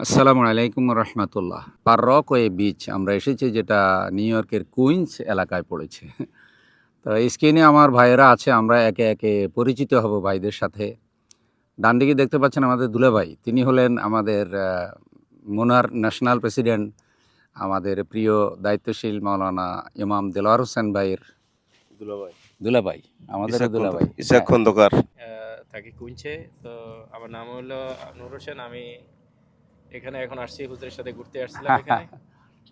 আসসালামু আলাইকুম রহমতুল্লাহ। পাররকওয়ে বিচ আমরা এসেছি, যেটা নিউ ইয়র্কের কুইন্স এলাকায় পড়েছে। তো স্ক্রিনে আমার ভাইয়েরা আছে, আমরা একে একে পরিচিত হব ভাইদের সাথে। ডান দিকে দেখতে পাচ্ছেন আমাদের দুলাভাই, তিনি হলেন আমাদের মুনার ন্যাশনাল প্রেসিডেন্ট, আমাদের প্রিয় দায়িত্বশীল মাওলানা ইমাম দেলোয়ার হোসেন ভাইয়ের দুলাভাই দুলাভাই, আমাদের দুলাভাই ইসাক খন্দকার থাকি কুইন্সে। তো আমার নাম হলো নূর হোসেন। আমি এখানে এখন আসছি, হুজুরের সাথে ঘুরতে আসছিলাম এখানে।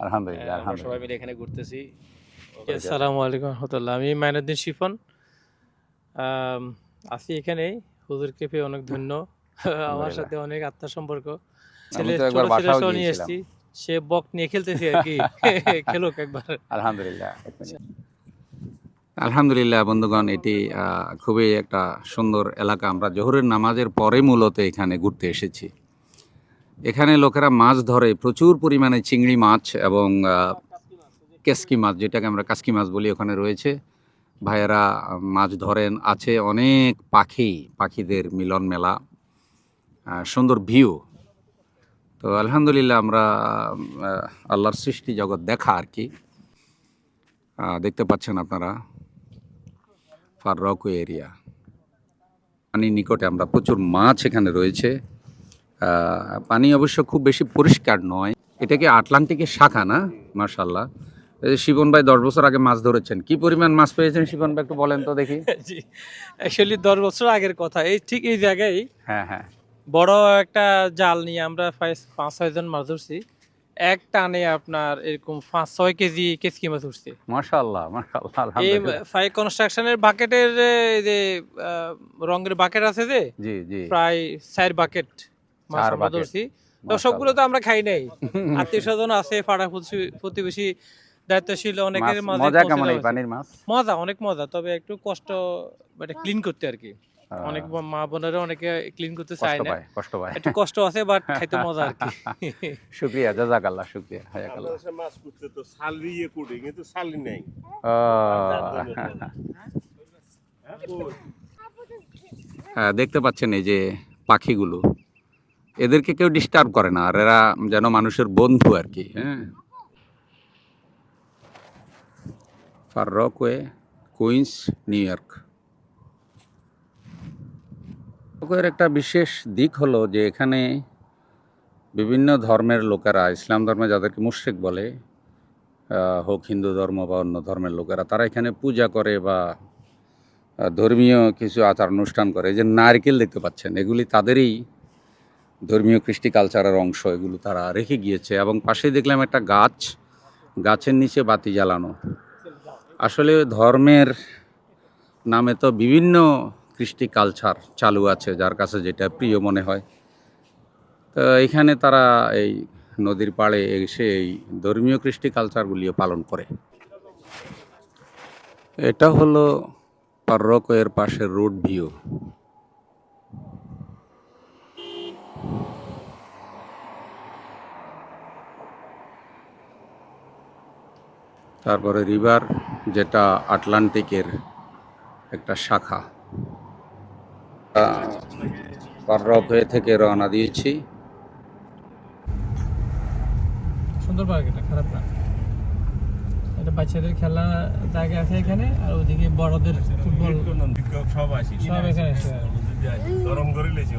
আলহামদুলিল্লাহ আমরা সবাই মিলে এখানে ঘুরতেছি। আসসালামু আলাইকুম রহমতুল্লাহ। আমি মাইনুদ্দিন শিফন, আছি এখানে। হুজুরকে পেয়ে অনেক ধন্য। আমার সাথে অনেক আত্মার সম্পর্ক। ছেলে ছোট ছেলের সহ নিয়ে এসেছি, সে বক নিয়ে খেলতেছে আর কি। খেলুক একবার। আলহামদুলিল্লাহ। আলহামদুলিল্লাহ বন্ধুগণ, এটি খুবই একটা সুন্দর এলাকা। আমরা জোহরের নামাজের পরে মূলত এখানে ঘুরতে এসেছি। এখানে লোকেরা মাছ ধরে, প্রচুর পরিমাণে চিংড়ি মাছ এবং কেসকি মাছ, যেটাকে আমরা কাসকি মাছ বলি, ওখানে রয়েছে। ভাইয়েরা মাছ ধরেন, আছে অনেক পাখিদের মিলন মেলা, সুন্দর ভিউ। তো আলহামদুলিল্লাহ আমরা আল্লাহর সৃষ্টি জগৎ দেখা আর কি। দেখতে পাচ্ছেন আপনারা পাররকওয়ে এরিয়া, পানির নিকটে আমরা, প্রচুর মাছ এখানে রয়েছে। পানি অবশ্য খুব বেশি পরিষ্কার নয়। এটা কি আটলান্টিকের শাখা না? মাশাআল্লাহ। শিবন ভাই 10 বছর আগে মাছ ধরেছেন, কি পরিমাণ মাছ পেয়েছেন শিবন ভাই একটু বলেন তো দেখি। জি, অ্যাকচুয়ালি 10 বছর আগের কথা। ঠিক এই জায়গায় হ্যাঁ বড় একটা জাল নিয়ে আমরা 5-6 জন মাছ ধরছি। এক টানে আপনার এরকম 5-6 কেজি কেসকি মাছ উঠছে। মাশাআল্লাহ। এই ফাই কনস্ট্রাকশনের বাকেটের যে রঙের বাকেট আছে, যে জি প্রায় 4 বাকেট মাছ আমরা ধরছি। তো সবগুলো তো আমরা খাই নাই, আত্মীয় স্বজন আছে, পাড়া প্রতিবেশী, দায়িত্বশীল অনেকের মাঝে। মজা কেমন এই পানির মাছ? মজা, অনেক মজা, তবে একটু কষ্ট, মানে ক্লিন করতে আর কি। অনেক মা বোনেরা অনেকে ক্লিন করতে চায় না, কষ্ট পায়, একটু কষ্ট আছে, বাট খাইতে মজা আর কি। শুকরিয়া, জাযাকাল্লাহ, শুকরিয়া, হায়াকাল্লাহ। মাছ করতে তো সালি কোটে, কিন্তু সালি নাই। দেখতে পাচ্ছেন এই যে পাখিগুলো, এদেরকে কেউ ডিস্টার্ব করে না, আর এরা যেন মানুষের বন্ধু আর কি। হ্যাঁ, পাররকওয়ে, কুইন্স, নিউ ইয়র্ক। এর একটা বিশেষ দিক হলো যে এখানে বিভিন্ন ধর্মের লোকেরা, ইসলাম ধর্মে যাদেরকে মুশরিক বলে, হোক হিন্দু ধর্ম বা অন্য ধর্মের লোকেরা, তারা এখানে পূজা করে বা ধর্মীয় কিছু আচার অনুষ্ঠান করে। এই যে নারকেল দেখতে পাচ্ছেন, এগুলি তাদেরই ধর্মীয় কৃষ্টি কালচারের অংশ, এগুলো তারা রেখে গিয়েছে। এবং পাশেই দেখলাম একটা গাছের নিচে বাতি জ্বালানো। আসলে ধর্মের নামে তো বিভিন্ন কৃষ্টি কালচার চালু আছে, যার কাছে যেটা প্রিয় মনে হয়। তো এখানে তারা এই নদীর পাড়ে এসে এই ধর্মীয় কৃষ্টি কালচারগুলিও পালন করে। এটা হলো পাররকওয়ের পাশের রোড ভিউ। তারপরে রিভার, যেটা আটলান্টিকের একটা শাখা। পাররকওয়ে থেকে রওনা দিয়েছি। সুন্দর পার্ক, এটা খারাপ না। এটা বাচ্চাদের খেলা জায়গা আছে এখানে, আর ওদিকে বড়দের ফুটবল সব আসি, সব এখানে আছে। গরম করে লেছি।